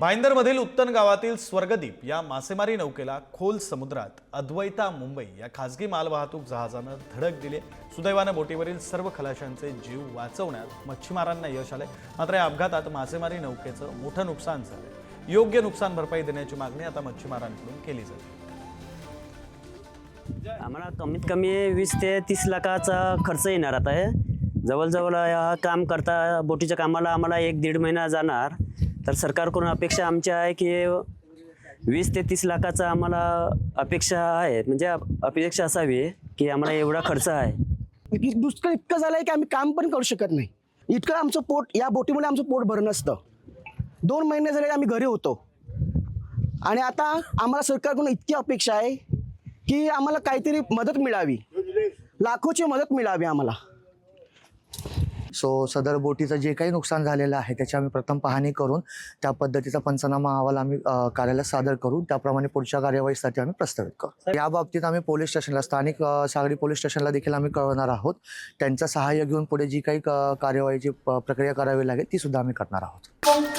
भाईंदरमधील उत्तन गावातील स्वर्गदीप या मासेमारी नौकेला खोल समुद्रात अद्वैता मुंबई या खासगी मालवाहतूक जहाजानं धडक दिली। सुदैवानं बोटीवरील सर्व खलाशांचे जीव वाचवण्यात मच्छीमारांना यश आले। मात्र या अपघातात मासेमारी नौकेचं मोठं नुकसान झालं। योग्य नुकसान भरपाई देण्याची मागणी आता मच्छीमारांकडून केली जाते। आम्हाला कमीत कमी 20 ते 30 लाखाचा खर्च येणार आता आहे। जवळजवळ हा काम करता बोटीच्या कामाला आम्हाला 1-1.5 महिना जाणार। तर सरकारकडून अपेक्षा आमची आहे की 20 ते 30 लाखाचा आम्हाला अपेक्षा आहे, म्हणजे अपेक्षा असावी की आम्हाला एवढा खर्च आहे। दुष्काळ इतकं झालंय की आम्ही काम पण करू शकत नाही। इतकं आमचं पोट, या बोटीमुळे आमचं पोट भरलं नसतं। 2 महिने झाले आम्ही घरी होतो आणि आता आम्हाला सरकारकडून इतकी अपेक्षा आहे की आम्हाला काहीतरी मदत मिळावी, लाखोची मदत मिळावी आम्हाला। सदर बोटीचं जे काही नुकसान झालेलं आहे त्याची आम्ही प्रथम पाहणी करून त्या पद्धतीचा पंचनामा अहवाल आम्ही कार्यालयात सादर करू, त्याप्रमाणे पुढच्या कार्यवाहीसाठी आम्ही प्रस्तावित करू। या बाबतीत आम्ही पोलीस स्टेशनला, स्थानिक सागरी पोलीस स्टेशनला देखील आम्ही कळवणार आहोत। त्यांचं सहाय्य घेऊन पुढे जी काही कार्यवाहीची प्रक्रिया करावी लागेल ती सुद्धा आम्ही करणार आहोत।